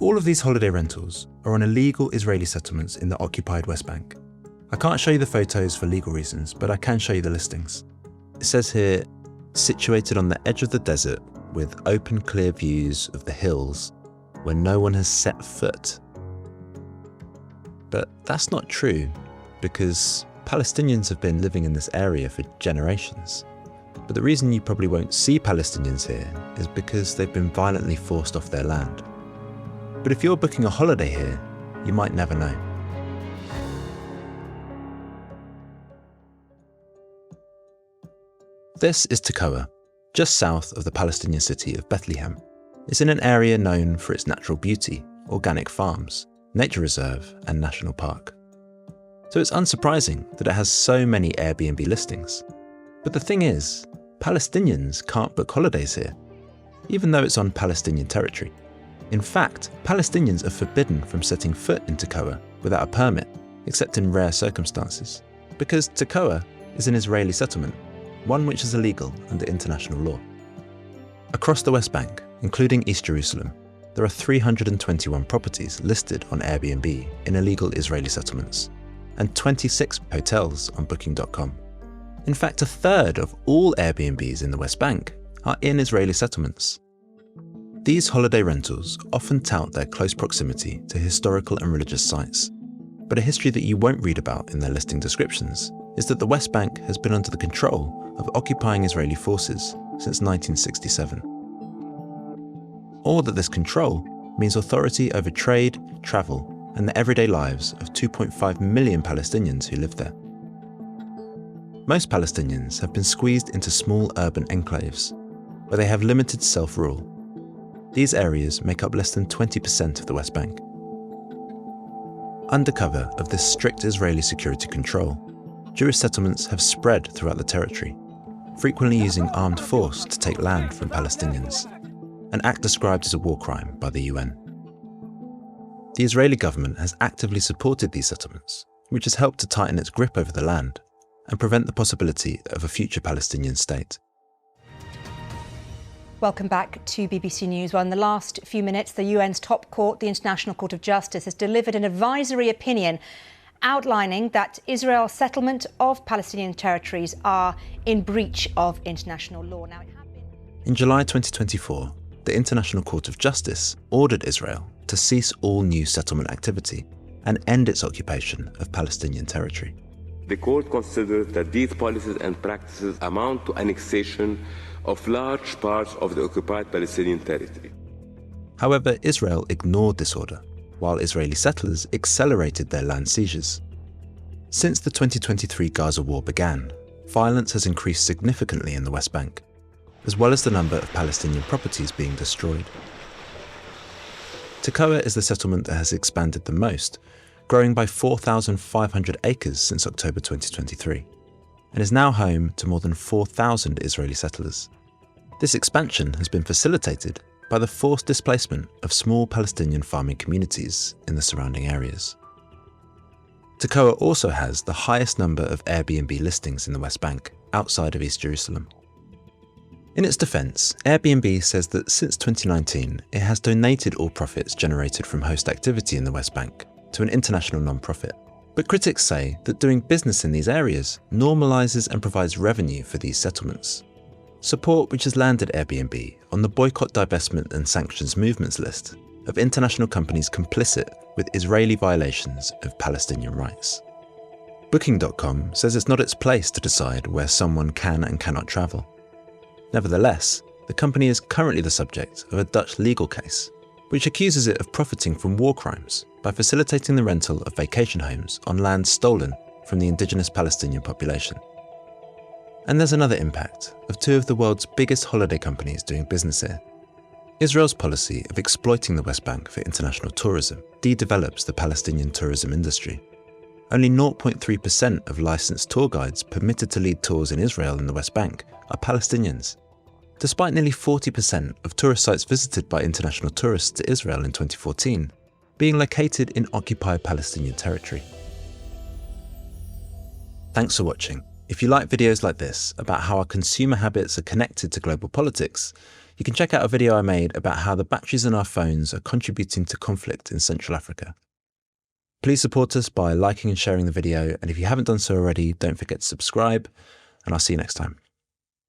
all of these holiday rentals are on illegal Israeli settlements in the occupied West Bank. I can't show you the photos for legal reasons, but I can show you the listings. It says here, situated on the edge of the desert with open clear views of the hills where no one has set foot. But that's not true, because Palestinians have been living in this area for generations. But the reason you probably won't see Palestinians here is because they've been violently forced off their land. But if you're booking a holiday here, you might never know. This is Tekoa, just south of the Palestinian city of Bethlehem. It's in an area known for its natural beauty, organic farms, nature reserve and national park. So it's unsurprising that it has so many Airbnb listings. But the thing is, Palestinians can't book holidays here, even though it's on Palestinian territory. In fact, Palestinians are forbidden from setting foot in Tekoa without a permit, except in rare circumstances, because Tekoa is an Israeli settlement, one which is illegal under international law. Across the West Bank, including East Jerusalem, there are 321 properties listed on Airbnb in illegal Israeli settlements, and 26 hotels on Booking.com. In fact, a third of all Airbnbs in the West Bank are in Israeli settlements. These holiday rentals often tout their close proximity to historical and religious sites, but a history that you won't read about in their listing descriptions is that the West Bank has been under the control of occupying Israeli forces since 1967. Or that this control means authority over trade, travel, and the everyday lives of 2.5 million Palestinians who live there. Most Palestinians have been squeezed into small urban enclaves, where they have limited self-rule. These areas make up less than 20% of the West Bank. Under cover of this strict Israeli security control, Jewish settlements have spread throughout the territory, frequently using armed force to take land from Palestinians, an act described as a war crime by the UN. The Israeli government has actively supported these settlements, which has helped to tighten its grip over the land and prevent the possibility of a future Palestinian state. Welcome back to BBC News. Well, in the last few minutes, the UN's top court, the International Court of Justice, has delivered an advisory opinion outlining that Israel's settlement of Palestinian territories are in breach of international law. Now, in July 2024, the International Court of Justice ordered Israel to cease all new settlement activity and end its occupation of Palestinian territory. The court considered that these policies and practices amount to annexation of large parts of the occupied Palestinian territory. However, Israel ignored this order, while Israeli settlers accelerated their land seizures. Since the 2023 Gaza war began, violence has increased significantly in the West Bank, as well as the number of Palestinian properties being destroyed. Tekoa is the settlement that has expanded the most, growing by 4,500 acres since October 2023, and is now home to more than 4,000 Israeli settlers. This expansion has been facilitated by the forced displacement of small Palestinian farming communities in the surrounding areas. Tekoa also has the highest number of Airbnb listings in the West Bank, outside of East Jerusalem. In its defence, Airbnb says that since 2019, it has donated all profits generated from host activity in the West Bank to an international non-profit. But critics say that doing business in these areas normalises and provides revenue for these settlements. Support which has landed Airbnb on the Boycott, Divestment and Sanctions Movements list of international companies complicit with Israeli violations of Palestinian rights. Booking.com says it's not its place to decide where someone can and cannot travel. Nevertheless, the company is currently the subject of a Dutch legal case, which accuses it of profiting from war crimes by facilitating the rental of vacation homes on land stolen from the indigenous Palestinian population. And there's another impact of two of the world's biggest holiday companies doing business here. Israel's policy of exploiting the West Bank for international tourism de-develops the Palestinian tourism industry. Only 0.3% of licensed tour guides permitted to lead tours in Israel and the West Bank are Palestinians, despite nearly 40% of tourist sites visited by international tourists to Israel in 2014 being located in occupied Palestinian territory. Thanks for watching. If you like videos like this about how our consumer habits are connected to global politics, you can check out a video I made about how the batteries in our phones are contributing to conflict in Central Africa. Please support us by liking and sharing the video, and if you haven't done so already, don't forget to subscribe, and I'll see you next time.